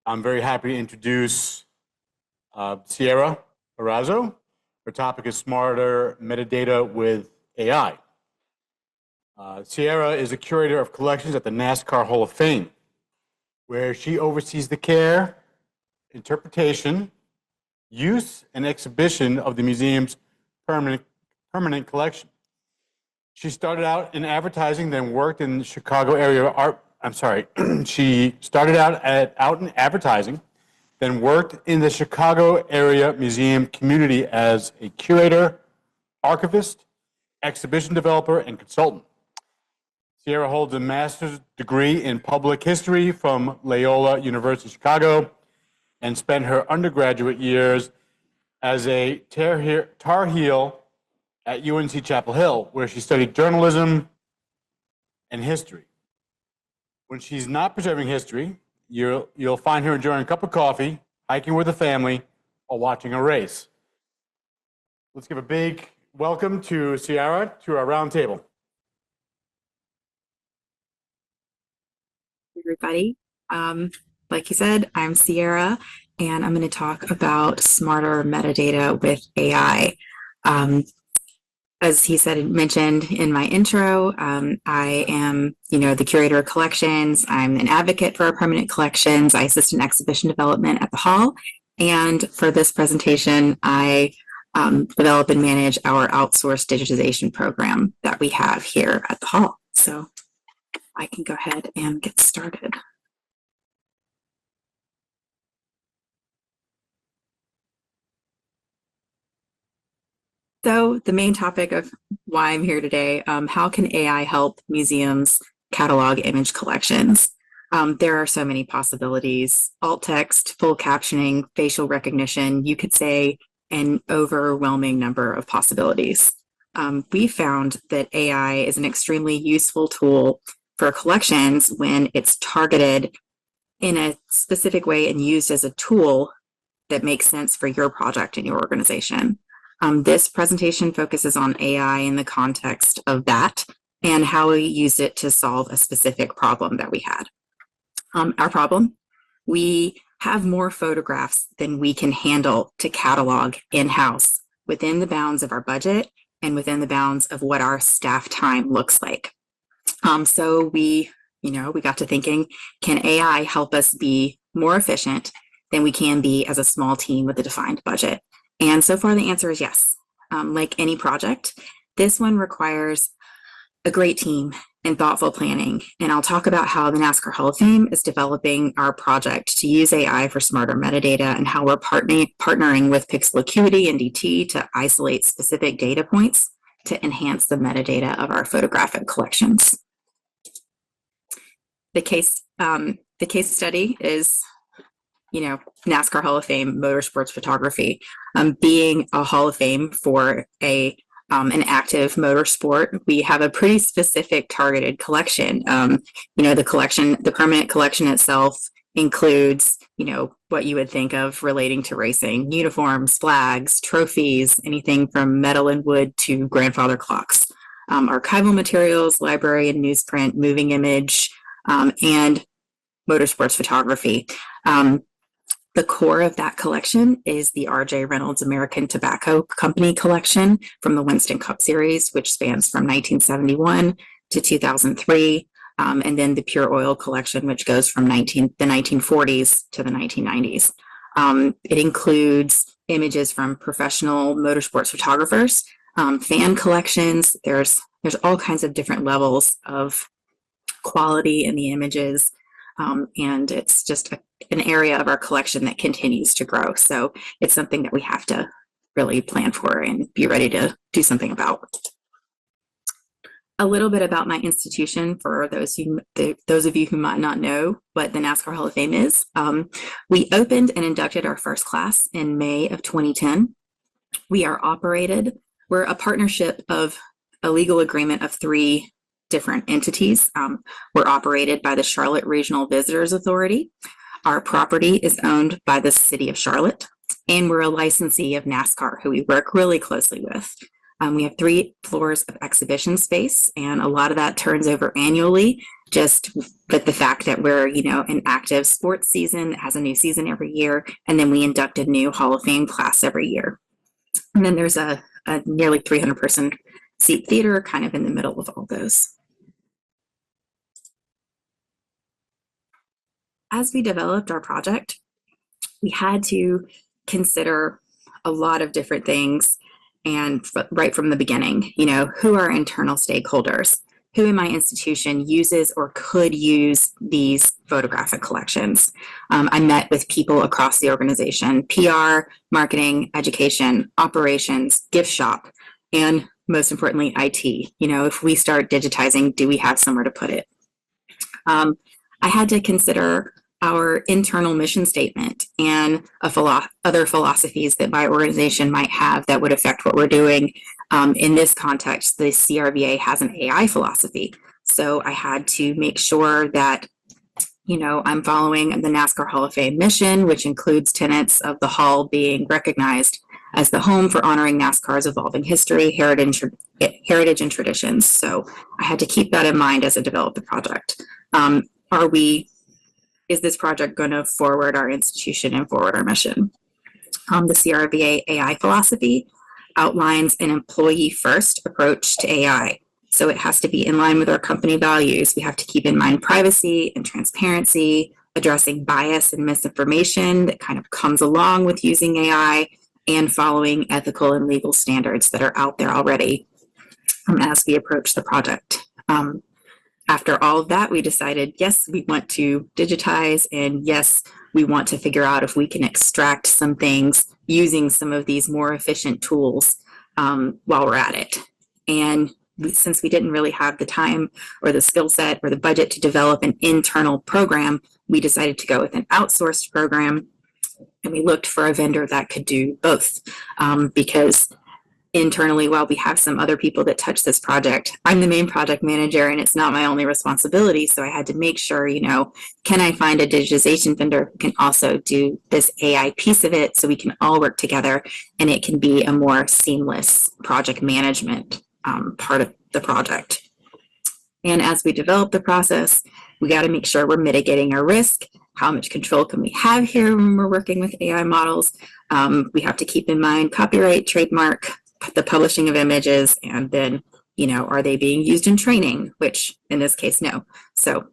I'm very happy to introduce Siera Erazo. Her topic is smarter metadata with AI. Siera is a curator of collections at the NASCAR Hall of Fame, where she oversees the care, interpretation, use, and exhibition of the museum's permanent collection. She started out in advertising, then worked in the Chicago area art. She started out in advertising, then worked in the Chicago area museum community as a curator, archivist, exhibition developer, and consultant. Siera holds a master's degree in public history from Loyola University Chicago and spent her undergraduate years as a Tar Heel at UNC Chapel Hill, where she studied journalism and history. When she's not preserving history, you'll find her enjoying a cup of coffee, hiking with the family, or watching a race. Let's give a big welcome to Siera to our roundtable. Everybody, like you said, I'm Siera, and I'm going to talk about smarter metadata with AI. As he mentioned in my intro, I am, the curator of collections. I'm an advocate for our permanent collections. I assist in exhibition development at the Hall. And for this presentation, I develop and manage our outsourced digitization program that we have here at the Hall. So I can go ahead and get started. So the main topic of why I'm here today, how can AI help museums catalog image collections? There are so many possibilities: alt text, full captioning, facial recognition. You could say an overwhelming number of possibilities. We found that AI is an extremely useful tool for collections when it's targeted in a specific way and used as a tool that makes sense for your project and your organization. This presentation focuses on AI in the context of that and how we used it to solve a specific problem that we had. Our problem: we have more photographs than we can handle to catalog in-house within the bounds of our budget and within the bounds of what our staff time looks like. So we got to thinking, can AI help us be more efficient than we can be as a small team with a defined budget? And so far the answer is yes. Like any project, this one requires a great team and thoughtful planning. And I'll talk about how the NASCAR Hall of Fame is developing our project to use AI for smarter metadata, and how we're partnering with Pixel Acuity and DT to isolate specific data points to enhance the metadata of our photographic collections. The case study is, NASCAR Hall of Fame motorsports photography. Being a Hall of Fame for an active motorsport, we have a pretty specific targeted collection. The permanent collection itself includes, what you would think of relating to racing: uniforms, flags, trophies, anything from metal and wood to grandfather clocks, archival materials, library and newsprint, moving image, and motorsports photography. The core of that collection is the R.J. Reynolds American Tobacco Company collection from the Winston Cup Series, which spans from 1971 to 2003, and then the Pure Oil collection, which goes from the 1940s to the 1990s. It includes images from professional motorsports photographers, fan collections. There's all kinds of different levels of quality in the images. And it's just an area of our collection that continues to grow. So it's something that we have to really plan for and be ready to do something about. A little bit about my institution for those of you who might not know what the NASCAR Hall of Fame is. We opened and inducted our first class in May of 2010. We're a partnership of a legal agreement of 3 different entities. We're operated by the Charlotte Regional Visitors Authority. Our property is owned by the City of Charlotte, and we're a licensee of NASCAR, who we work really closely with. We have 3 floors of exhibition space, and a lot of that turns over annually, just with the fact that we're, an active sports season that has a new season every year, and then we induct a new Hall of Fame class every year. And then there's a nearly 300-person seat theater kind of in the middle of all those. As we developed our project, we had to consider a lot of different things, and right from the beginning, who are internal stakeholders, who in my institution uses or could use these photographic collections. I met with people across the organization: PR, marketing, education, operations, gift shop, and most importantly, IT. If we start digitizing, do we have somewhere to put it? I had to consider our internal mission statement and other philosophies that my organization might have that would affect what we're doing. In this context, the CRVA has an AI philosophy. So I had to make sure that, I'm following the NASCAR Hall of Fame mission, which includes tenets of the Hall being recognized as the home for honoring NASCAR's evolving history, heritage, and traditions. So I had to keep that in mind as I developed the project. Is this project going to forward our institution and forward our mission? The CRVA AI philosophy outlines an employee-first approach to AI. So it has to be in line with our company values. We have to keep in mind privacy and transparency, addressing bias and misinformation that kind of comes along with using AI, and following ethical and legal standards that are out there already as we approach the project. After all of that, we decided, yes, we want to digitize, and yes, we want to figure out if we can extract some things using some of these more efficient tools while we're at it. And since we didn't really have the time or the skill set or the budget to develop an internal program, we decided to go with an outsourced program, and we looked for a vendor that could do both, because internally, while we have some other people that touch this project, I'm the main project manager and it's not my only responsibility. So I had to make sure, can I find a digitization vendor who can also do this AI piece of it, so we can all work together and it can be a more seamless project management part of the project. And as we develop the process, we got to make sure we're mitigating our risk. How much control can we have here when we're working with AI models? We have to keep in mind copyright, trademark, the publishing of images, and then, are they being used in training, which in this case, no. So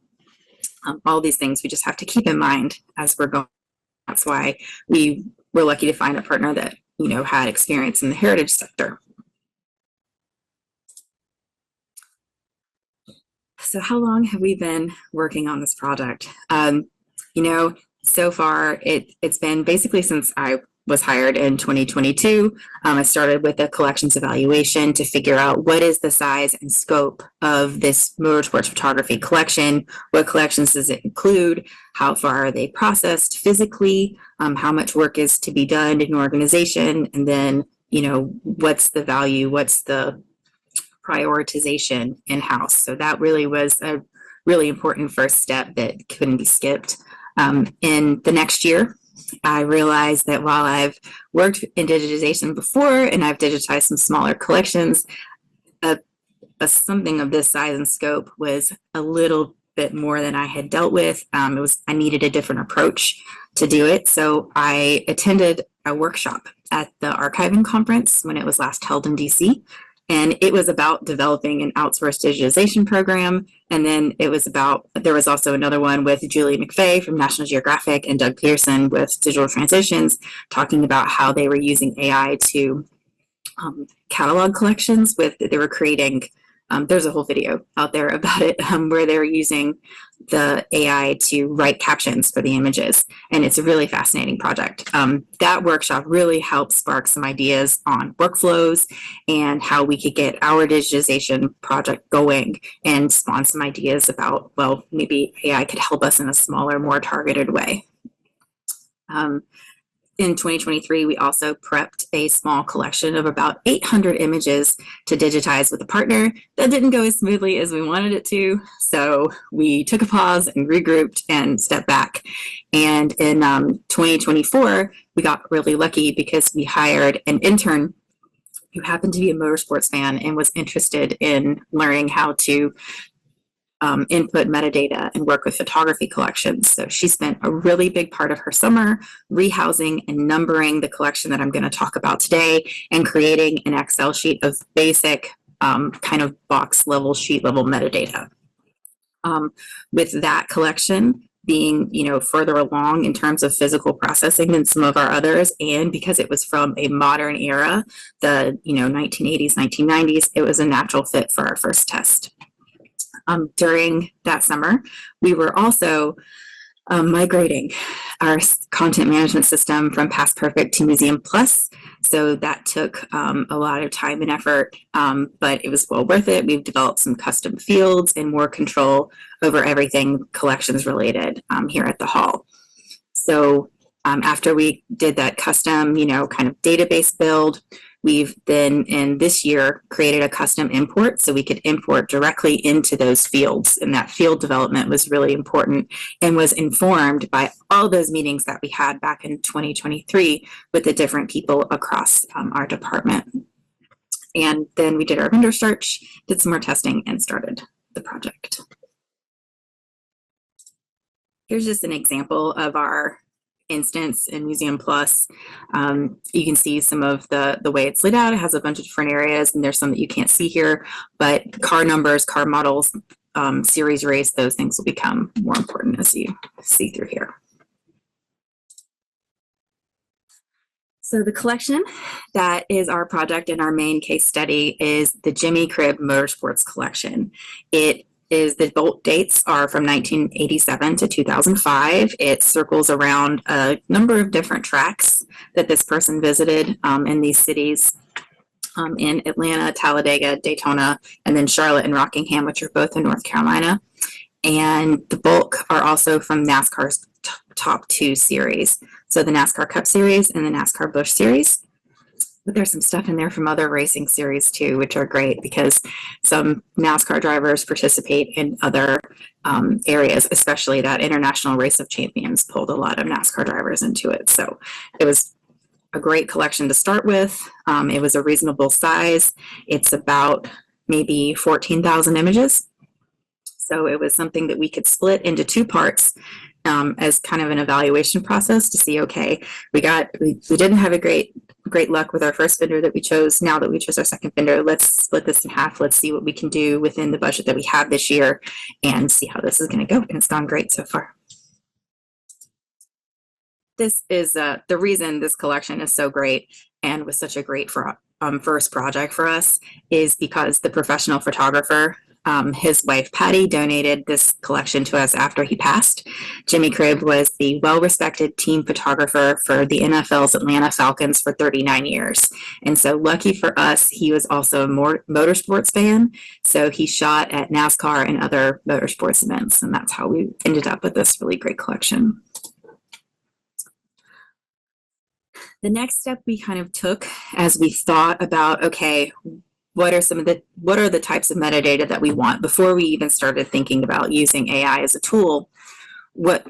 all these things we just have to keep in mind as we're going. That's why we were lucky to find a partner that, had experience in the heritage sector. So how long have we been working on this project? So far it's been basically since I was hired in 2022. I started with a collections evaluation to figure out what is the size and scope of this motorsports photography collection, what collections does it include, how far are they processed physically, how much work is to be done in an organization, and then, what's the value, what's the prioritization in-house. So that really was a really important first step that couldn't be skipped. In the next year, I realized that while I've worked in digitization before and I've digitized some smaller collections, something of this size and scope was a little bit more than I had dealt with. I needed a different approach to do it. So I attended a workshop at the archiving conference when it was last held in DC. And it was about developing an outsourced digitization program. And then there was also another one with Julie McVeigh from National Geographic and Doug Pearson with Digital Transitions, talking about how they were using AI to catalog collections. They were creating, there's a whole video out there about it, where they were using the AI to write captions for the images. And it's a really fascinating project. That workshop really helped spark some ideas on workflows and how we could get our digitization project going, and spawn some ideas about, well, maybe AI could help us in a smaller, more targeted way. In 2023, we also prepped a small collection of about 800 images to digitize with a partner. That didn't go as smoothly as we wanted it to, so we took a pause and regrouped and stepped back. And in 2024, we got really lucky because we hired an intern who happened to be a motorsports fan and was interested in learning how to input metadata and work with photography collections. So she spent a really big part of her summer rehousing and numbering the collection that I'm going to talk about today and creating an Excel sheet of basic kind of box level, sheet level metadata. With that collection being, you know, further along in terms of physical processing than some of our others, and because it was from a modern era, the, you know, 1980s, 1990s, it was a natural fit for our first test. During that summer, we were also migrating our content management system from Past Perfect to MuseumPlus. So that took a lot of time and effort, but it was well worth it. We've developed some custom fields and more control over everything collections related here at the Hall. So after we did that custom, you know, kind of database build, we've then in this year created a custom import so we could import directly into those fields. And that field development was really important and was informed by all those meetings that we had back in 2023 with the different people across our department. And then we did our vendor search, did some more testing, and started the project. Here's just an example of our instance in MuseumPlus. You can see some of the way it's laid out. It has a bunch of different areas, and there's some that you can't see here, but car numbers, car models, series race, those things will become more important as you see through here. So the collection that is our project and our main case study is the Jimmy Cribb Motorsports Collection. The bolt dates are from 1987 to 2005. It circles around a number of different tracks that this person visited in these cities in Atlanta, Talladega, Daytona, and then Charlotte and Rockingham, which are both in North Carolina. And the bulk are also from NASCAR's top two series. So the NASCAR Cup Series and the NASCAR Busch Series. But there's some stuff in there from other racing series too, which are great because some NASCAR drivers participate in other areas, especially that International Race of Champions pulled a lot of NASCAR drivers into it. So it was a great collection to start with. It was a reasonable size. It's about maybe 14,000 images. So it was something that we could split into two parts as kind of an evaluation process to see, okay, we didn't have a great luck with our first vendor that we chose. Now that we chose our second vendor, let's split this in half. Let's see what we can do within the budget that we have this year and see how this is going to go. And it's gone great so far. This is the reason this collection is so great and was such a great first project for us is because the professional photographer, his wife Patty, donated this collection to us after he passed. Jimmy Cribb was the well-respected team photographer for the NFL's Atlanta Falcons for 39 years. And so lucky for us, he was also a motorsports fan. So he shot at NASCAR and other motorsports events. And that's how we ended up with this really great collection. The next step we kind of took as we thought about, okay, what are the types of metadata that we want before we even started thinking about using AI as a tool? What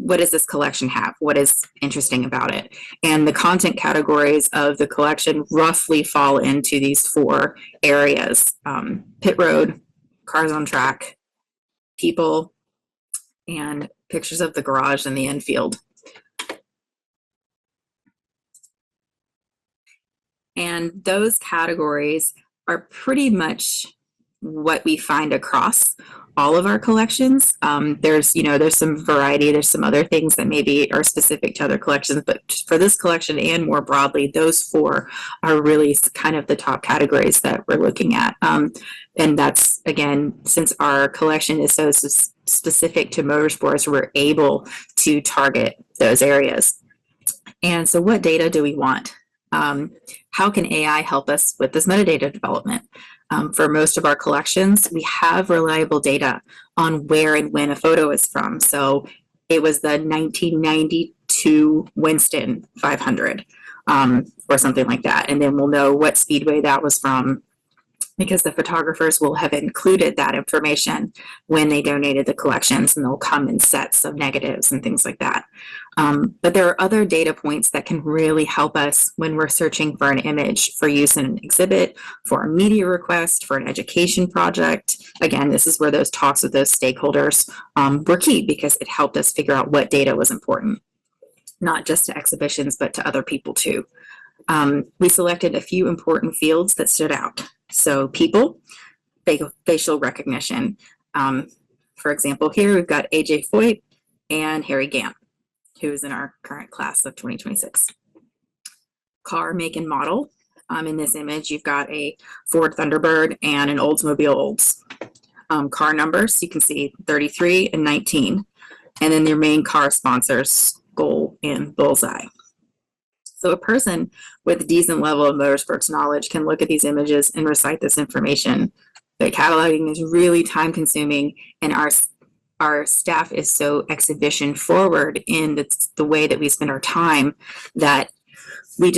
does this collection have? What is interesting about it? And the content categories of the collection roughly fall into these four areas: pit road, cars on track, people, and pictures of the garage and the infield. And those categories are pretty much what we find across all of our collections. There's some variety. There's some other things that maybe are specific to other collections, but for this collection and more broadly, those four are really kind of the top categories that we're looking at. And that's, again, since our collection is so specific to motorsports, we're able to target those areas. And so what data do we want? How can AI help us with this metadata development? For most of our collections, we have reliable data on where and when a photo is from. So it was the 1992 Winston 500 or something like that. And then we'll know what speedway that was from because the photographers will have included that information when they donated the collections, and they'll come in sets of negatives and things like that. But there are other data points that can really help us when we're searching for an image for use in an exhibit, for a media request, for an education project. Again, this is where those talks with those stakeholders were key, because it helped us figure out what data was important, not just to exhibitions, but to other people too. We selected a few important fields that stood out. So people, facial recognition. For example, here we've got AJ Foyt and Harry Gant, who's in our current class of 2026. Car, make, and model. In this image, you've got a Ford Thunderbird and an Oldsmobile Olds. Car numbers, you can see 33 and 19. And then your main car sponsors, Goal and Bullseye. So a person with a decent level of motorsports knowledge can look at these images and recite this information. But cataloging is really time consuming, and our staff is so exhibition forward in the way that we spend our time that we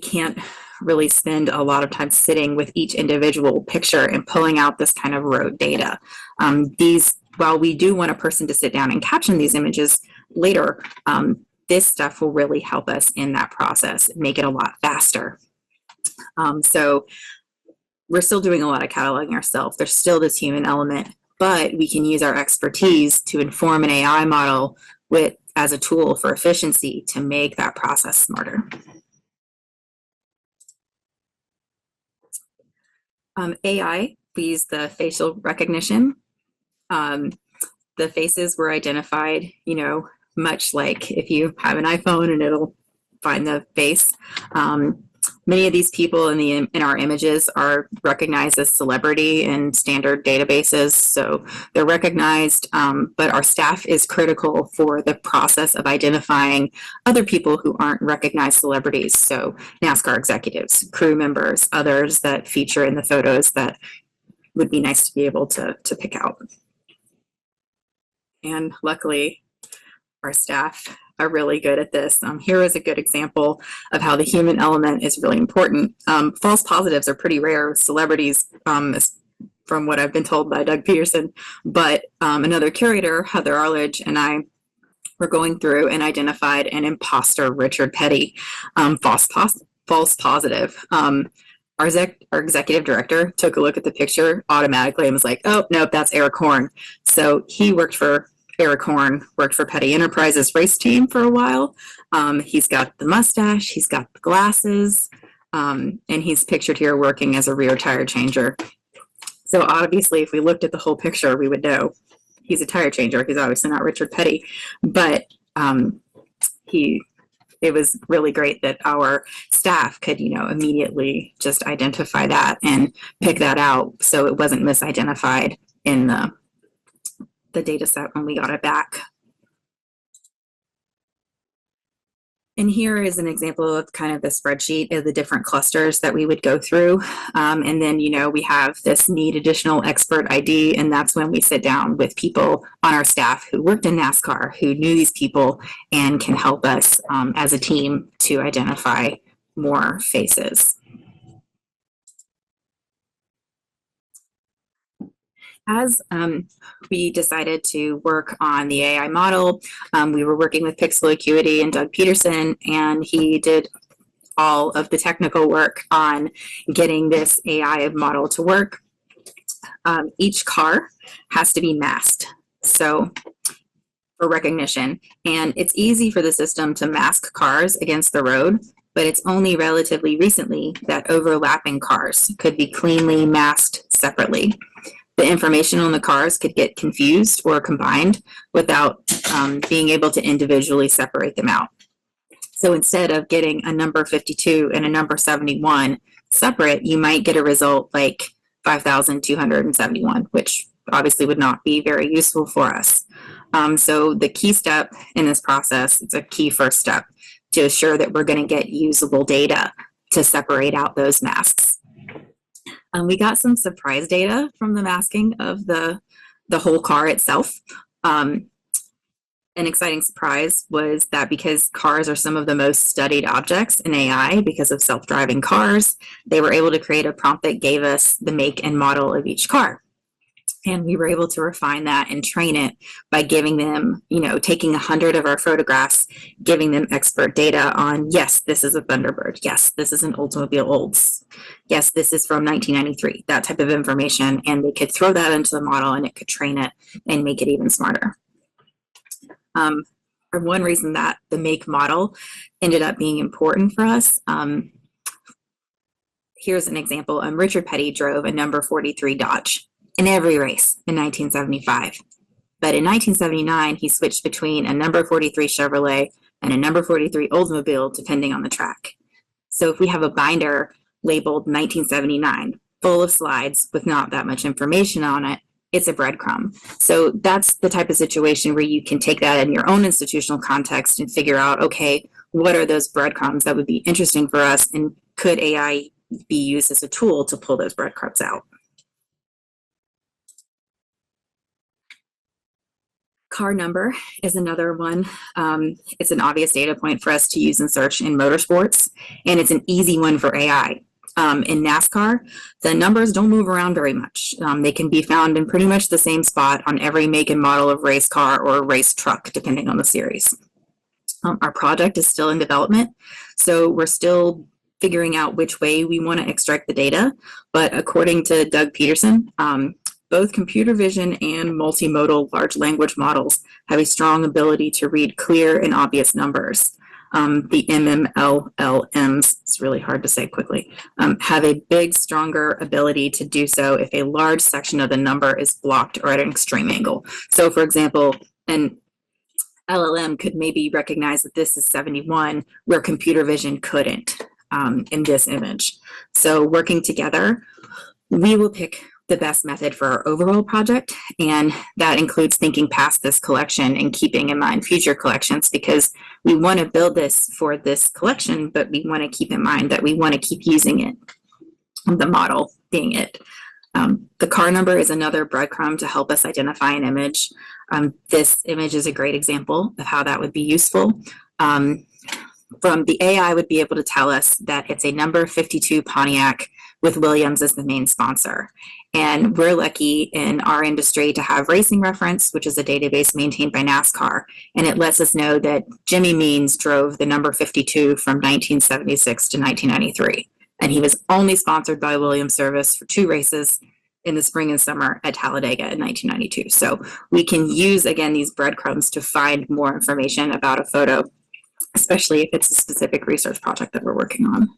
can't really spend a lot of time sitting with each individual picture and pulling out this kind of road data. While we do want a person to sit down and caption these images later, this stuff will really help us in that process, make it a lot faster. So we're still doing a lot of cataloging ourselves. There's still this human element, but we can use our expertise to inform an AI model as a tool for efficiency to make that process smarter. AI, we use the facial recognition. The faces were identified, much like if you have an iPhone and it'll find the face. Many of these people in our images are recognized as celebrity in standard databases, so they're recognized, but our staff is critical for the process of identifying other people who aren't recognized celebrities, so NASCAR executives, crew members, others that feature in the photos that would be nice to be able to pick out. And luckily, our staff are really good at this. Here is a good example of how the human element is really important. False positives are pretty rare with celebrities, from what I've been told by Doug Peterson, but another curator, Heather Arledge, and I were going through and identified an imposter, Richard Petty, false positive. Our executive director took a look at the picture automatically and was like, oh, nope, that's Eric Horn. So he worked for Eric Horn, worked for Petty Enterprises race team for a while. He's got the mustache, he's got the glasses, and he's pictured here working as a rear tire changer. So obviously, if we looked at the whole picture, we would know he's a tire changer. He's obviously not Richard Petty, but it was really great that our staff could, immediately just identify that and pick that out, so it wasn't misidentified in the data set when we got it back. And here is an example of kind of the spreadsheet of the different clusters that we would go through. And then, we have this need additional expert ID, and that's when we sit down with people on our staff who worked in NASCAR, who knew these people and can help us as a team to identify more faces. As we decided to work on the AI model, we were working with Pixel Acuity and Doug Peterson, and he did all of the technical work on getting this AI model to work. Each car has to be masked, so for recognition, and it's easy for the system to mask cars against the road, but it's only relatively recently that overlapping cars could be cleanly masked separately. The information on the cars could get confused or combined without being able to individually separate them out. So instead of getting a number 52 and a number 71 separate, you might get a result like 5,271, which obviously would not be very useful for us. So the key step in this process, it's a key first step to assure that we're going to get usable data to separate out those masks. We got some surprise data from the masking of the whole car itself. An exciting surprise was that because cars are some of the most studied objects in AI because of self-driving cars, they were able to create a prompt that gave us the make and model of each car. And we were able to refine that and train it by giving them, taking 100 of our photographs, giving them expert data on, yes, this is a Thunderbird. Yes, this is an Oldsmobile Olds. Yes, this is from 1993, that type of information. And they could throw that into the model and it could train it and make it even smarter. One reason that the make model ended up being important for us, here's an example. Richard Petty drove a number 43 Dodge in every race in 1975. But in 1979, he switched between a number 43 Chevrolet and a number 43 Oldsmobile, depending on the track. So if we have a binder labeled 1979, full of slides with not that much information on it, it's a breadcrumb. So that's the type of situation where you can take that in your own institutional context and figure out, okay, what are those breadcrumbs that would be interesting for us, and could AI be used as a tool to pull those breadcrumbs out? Car number is another one. It's an obvious data point for us to use in search in motorsports, and it's an easy one for AI. In NASCAR, the numbers don't move around very much. They can be found in pretty much the same spot on every make and model of race car or race truck, depending on the series. Our project is still in development, so we're still figuring out which way we want to extract the data. But according to Doug Peterson, both computer vision and multimodal large language models have a strong ability to read clear and obvious numbers. The MMLLMs, it's really hard to say quickly, have a big, stronger ability to do so if a large section of the number is blocked or at an extreme angle. So for example, an LLM could maybe recognize that this is 71, where computer vision couldn't in this image. So working together, we will pick the best method for our overall project, and that includes thinking past this collection and keeping in mind future collections, because we want to build this for this collection, but we want to keep in mind that we want to keep using it, the model being it. The car number is another breadcrumb to help us identify an image. This image is a great example of how that would be useful. From the AI would be able to tell us that it's a number 52 Pontiac with Williams as the main sponsor. And we're lucky in our industry to have Racing Reference, which is a database maintained by NASCAR. And it lets us know that Jimmy Means drove the number 52 from 1976 to 1993. And he was only sponsored by Williams Service for 2 races in the spring and summer at Talladega in 1992. So we can use, again, these breadcrumbs to find more information about a photo, especially if it's a specific research project that we're working on.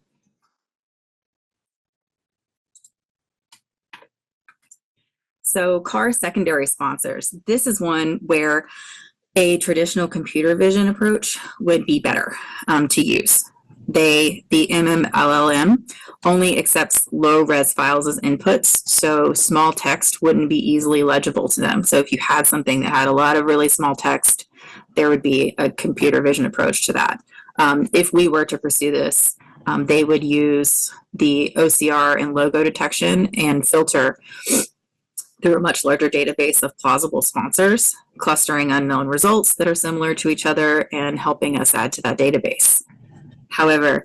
So car secondary sponsors. This is one where a traditional computer vision approach would be better to use. The MMLLM only accepts low res files as inputs, so small text wouldn't be easily legible to them. So if you had something that had a lot of really small text, there would be a computer vision approach to that. If we were to pursue this, they would use the OCR and logo detection and filter through a much larger database of plausible sponsors, clustering unknown results that are similar to each other and helping us add to that database. However,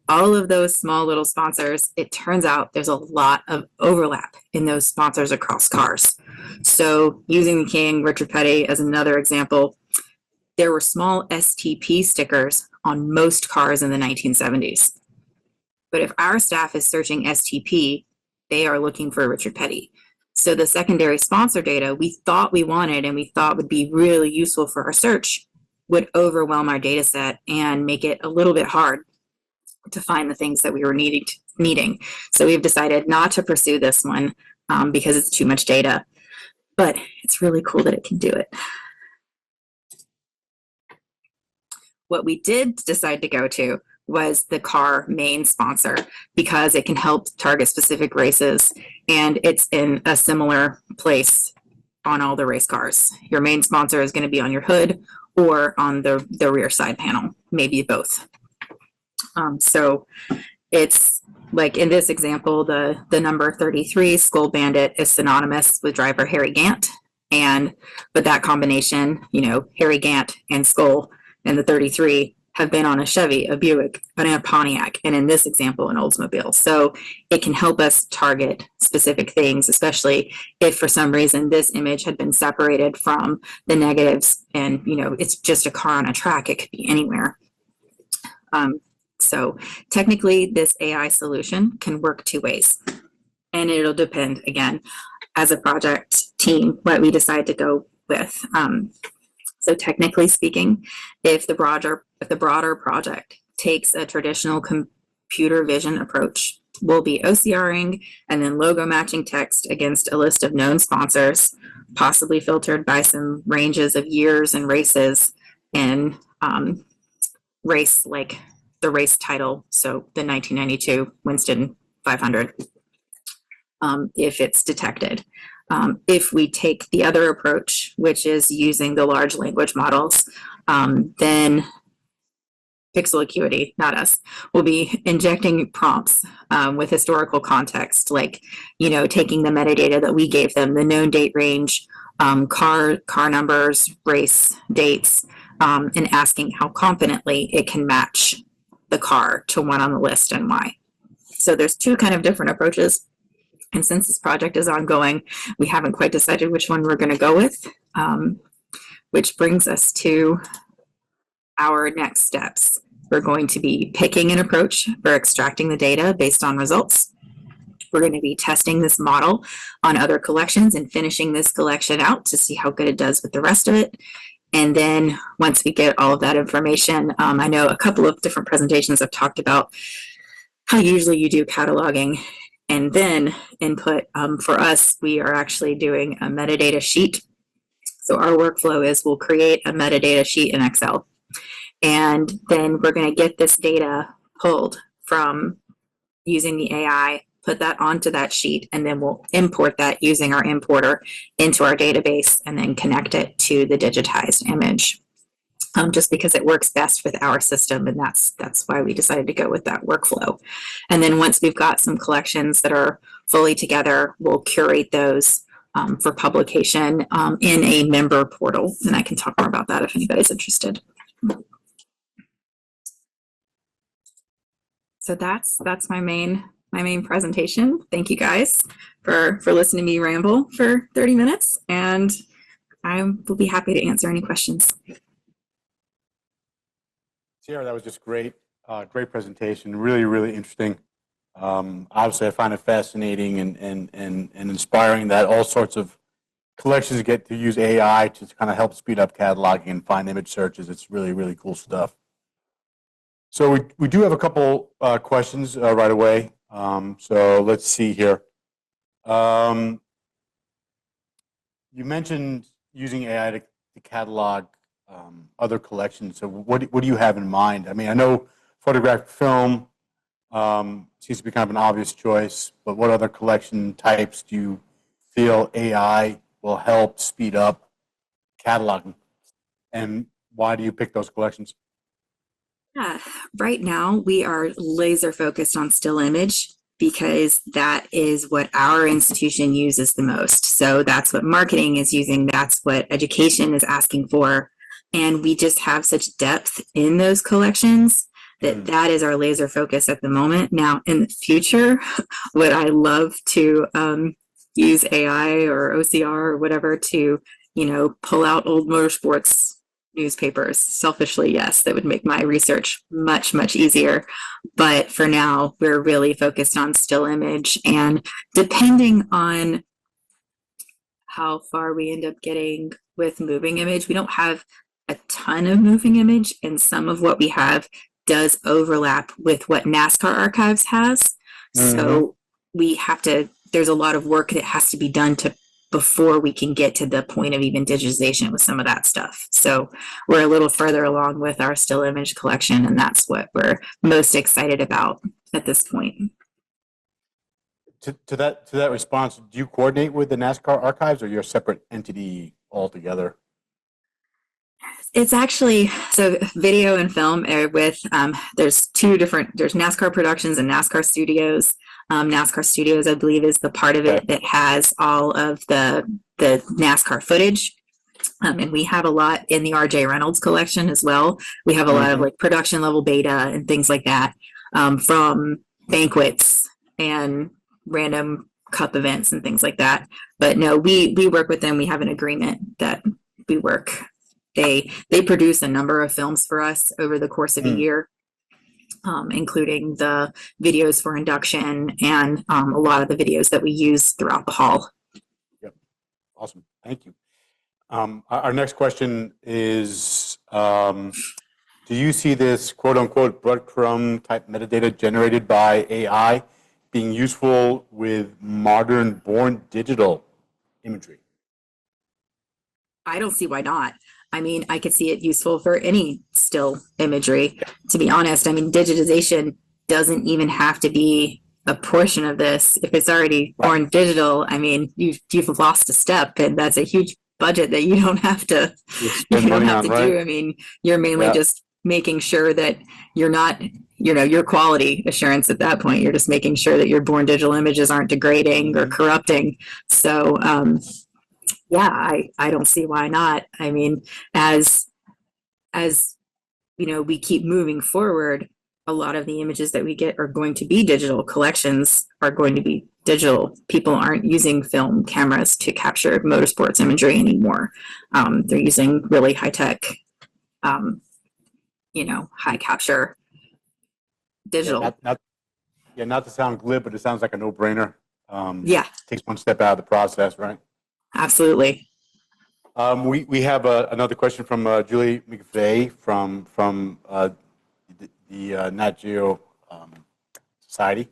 all of those small little sponsors, it turns out there's a lot of overlap in those sponsors across cars. So using the King, Richard Petty as another example, there were small STP stickers on most cars in the 1970s. But if our staff is searching STP, they are looking for Richard Petty. So the secondary sponsor data we thought we wanted and we thought would be really useful for our search would overwhelm our data set and make it a little bit hard to find the things that we were needing. So we've decided not to pursue this one because it's too much data, but it's really cool that it can do it. What we did decide to go to was the car main sponsor, because it can help target specific races and it's in a similar place on all the race cars. Your main sponsor is going to be on your hood or on the rear side panel, maybe both. So it's like in this example, the number 33 Skull Bandit is synonymous with driver Harry Gant, but that combination, Harry Gant and Skull and the 33 have been on a Chevy, a Buick, and a Pontiac, and in this example, an Oldsmobile. So it can help us target specific things, especially if for some reason this image had been separated from the negatives and, you know, it's just a car on a track. It could be anywhere. So technically, this AI solution can work two ways. And it'll depend, again, as a project team, what we decide to go with. So technically speaking, if the broader project takes a traditional computer vision approach, we'll be OCRing and then logo matching text against a list of known sponsors, possibly filtered by some ranges of years and races and race, like the race title. So the 1992 Winston 500, if it's detected. If we take the other approach, which is using the large language models, then Pixel Acuity, not us, will be injecting prompts with historical context, like, you know, taking the metadata that we gave them, the known date range, car numbers, race dates, and asking how confidently it can match the car to one on the list and why. So there's two kind of different approaches. And since this project is ongoing, we haven't quite decided which one we're going to go with, which brings us to our next steps. We're going to be picking an approach for extracting the data based on results. We're going to be testing this model on other collections and finishing this collection out to see how good it does with the rest of it. And then once we get all of that information, I know a couple of different presentations have talked about how usually you do cataloging and then input. For us, we are actually doing a metadata sheet. So our workflow is we'll create a metadata sheet in Excel. And then we're going to get this data pulled from using the AI, put that onto that sheet, and then we'll import that using our importer into our database and then connect it to the digitized image. Just because it works best with our system, and that's why we decided to go with that workflow. And then once we've got some collections that are fully together, we'll curate those for publication in a member portal, and I can talk more about that if anybody's interested. So that's my main presentation. Thank you guys for listening to me ramble for 30 minutes, and I will be happy to answer any questions. Siera, that was just great. Great presentation. Really, really interesting. Obviously, I find it fascinating and inspiring that all sorts of collections get to use AI to kind of help speed up cataloging and find image searches. It's really, really cool stuff. So we do have a couple questions right away. So let's see here. You mentioned using AI to catalog other collections. So what do you have in mind? I mean, I know photographic film seems to be kind of an obvious choice, but what other collection types do you feel AI will help speed up cataloging? And why do you pick those collections? Yeah, right now we are laser focused on still image because that is what our institution uses the most. So that's what marketing is using. That's what education is asking for. And we just have such depth in those collections that that is our laser focus at the moment. Now, in the future, would I love to use AI or OCR or whatever to, you know, pull out old motorsports newspapers? Selfishly, yes, that would make my research much, much easier. But for now, we're really focused on still image. And depending on how far we end up getting with moving image, we don't have a ton of moving image, and some of what we have does overlap with what NASCAR Archives has. So we have to, there's a lot of work that has to be done before we can get to the point of even digitization with some of that stuff. So we're a little further along with our still image collection, and that's what we're most excited about at this point. To that response, do you coordinate with the NASCAR Archives, or you're a separate entity altogether? It's actually, so video and film with, there's there's NASCAR Productions and NASCAR Studios. NASCAR Studios, I believe, is the part of it that has all of the NASCAR footage. And we have a lot in the RJ Reynolds collection as well. We have a lot of like production level beta and things like that, from banquets and random cup events and things like that. But no, we work with them. We have an agreement that we work. They produce a number of films for us over the course of a year, including the videos for induction and a lot of the videos that we use throughout the hall. Yep. Awesome. Thank you. Our next question is, do you see this quote unquote breadcrumb type metadata generated by AI being useful with modern born digital imagery? I don't see why not. I mean, I could see it useful for any still imagery, to be honest. I mean, digitization doesn't even have to be a portion of this. If it's already born digital, I mean, you've lost a step, and that's a huge budget that you don't have to do. I mean, you're mainly just making sure that you're not, your quality assurance at that point. You're just making sure that your born digital images aren't degrading or corrupting. So, yeah, I don't see why not. I mean, as we keep moving forward, a lot of the images that we get are going to be digital. Collections are going to be digital. People aren't using film cameras to capture motorsports imagery anymore. They're using really high tech, high capture digital. Not to sound glib, but it sounds like a no-brainer. Takes one step out of the process, right? Absolutely. We have another question from Julie McVeigh from the Nat Geo Society.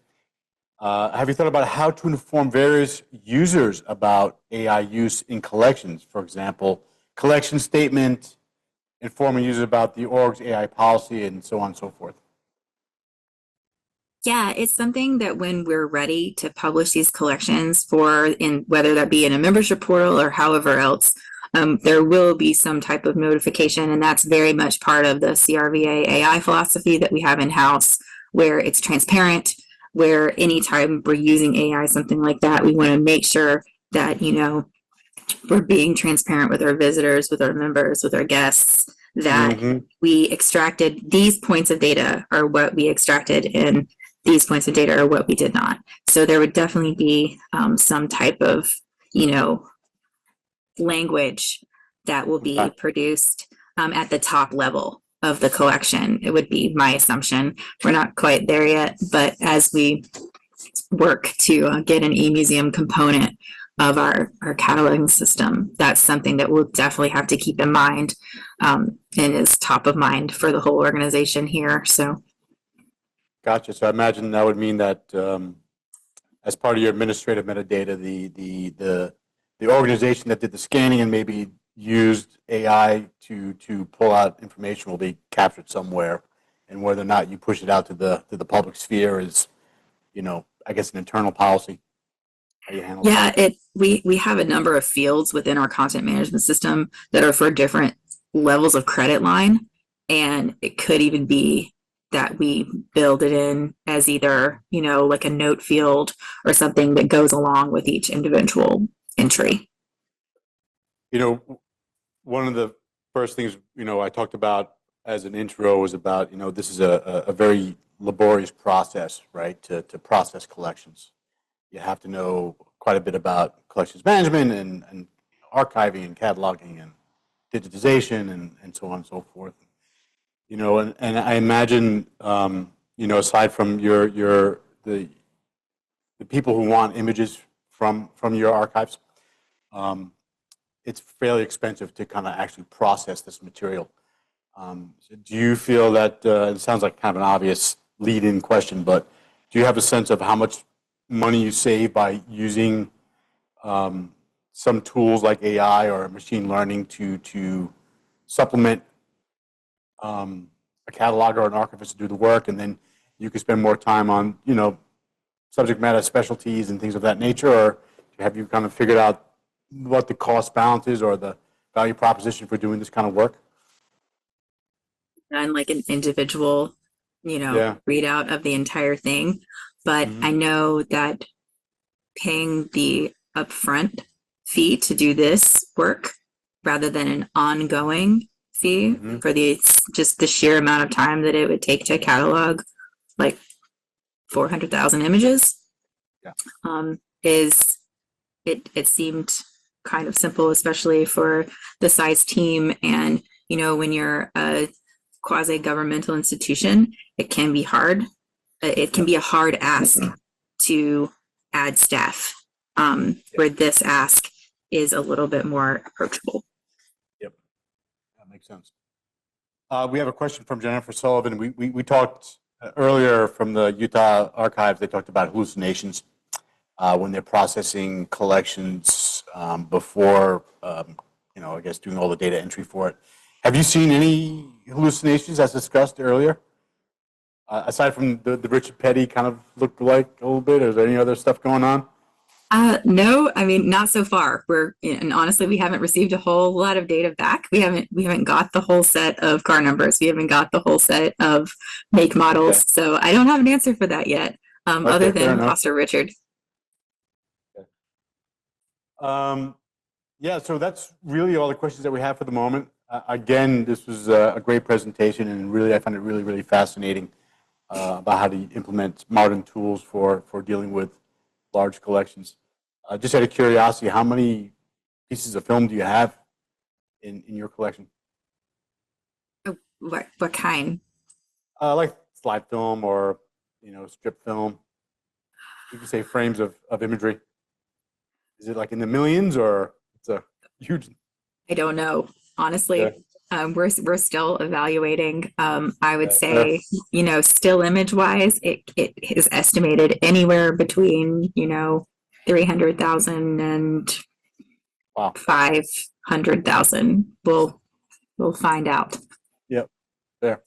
Have you thought about how to inform various users about AI use in collections? For example, collection statement, informing users about the org's AI policy, and so on and so forth. Yeah, it's something that when we're ready to publish these collections whether that be in a membership portal or however else, there will be some type of notification, and that's very much part of the CRVA AI philosophy that we have in-house, where it's transparent, where anytime we're using AI, something like that, we want to make sure that, we're being transparent with our visitors, with our members, with our guests, that we extracted these points of data are what we extracted and these points of data are what we did not. So there would definitely be some type of, language that will be produced at the top level of the collection. It would be my assumption. We're not quite there yet, but as we work to get an e-museum component of our cataloging system, that's something that we'll definitely have to keep in mind, and is top of mind for the whole organization here. So. Gotcha. So I imagine that would mean that as part of your administrative metadata, the organization that did the scanning and maybe used AI to pull out information will be captured somewhere, and whether or not you push it out to the public sphere is, I guess, an internal policy. How you handle that? We have a number of fields within our content management system that are for different levels of credit line, and it could even be that we build it in as either, like a note field or something that goes along with each individual entry. One of the first things, I talked about as an intro was about, this is a very laborious process, right, to process collections. You have to know quite a bit about collections management and archiving and cataloging and digitization and so on and so forth. And I imagine, aside from the people who want images from your archives, it's fairly expensive to kind of actually process this material. So do you feel that, it sounds like kind of an obvious lead-in question, but do you have a sense of how much money you save by using some tools like AI or machine learning to supplement a cataloger or an archivist to do the work, and then you can spend more time on, subject matter specialties and things of that nature? Or have you kind of figured out what the cost balance is or the value proposition for doing this kind of work? And like an individual, readout of the entire thing. But I know that paying the upfront fee to do this work rather than an ongoing fee for just the sheer amount of time that it would take to catalog like 400,000 images. Yeah. It seemed kind of simple, especially for the size team. And, you know, when you're a quasi-governmental institution, it can be hard. It can be a hard ask to add staff, where this ask is a little bit more approachable. Yep, that makes sense. We have a question from Jennifer Sullivan. We talked earlier from the Utah archives. They talked about hallucinations when they're processing collections before, you know, I guess doing all the data entry for it. Have you seen any hallucinations as discussed earlier? Aside from the Richard Petty kind of looked like a little bit, or is there any other stuff going on? No, I mean, not so far. And honestly, we haven't received a whole lot of data back. We haven't got the whole set of car numbers. We haven't got the whole set of make models. Okay. So I don't have an answer for that yet, other than Foster Richard. Okay. Yeah, so that's really all the questions that we have for the moment. Again, this was a great presentation, and really, I found it really, really fascinating about how to implement modern tools for dealing with large collections. Just out of curiosity, how many pieces of film do you have in your collection? What kind? Like slide film or, you know, strip film. You can say frames of imagery. Is it like in the millions, or it's a huge? I don't know, honestly. Yeah. We're still evaluating. I would say, you know, still image wise, it is estimated anywhere between, you know, 300,000 and 500,000. We'll find out. Yep. There.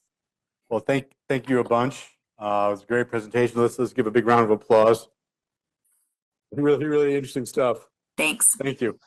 Well, thank you a bunch. It was a great presentation. Let's give a big round of applause. Really, really interesting stuff. Thanks. Thank you.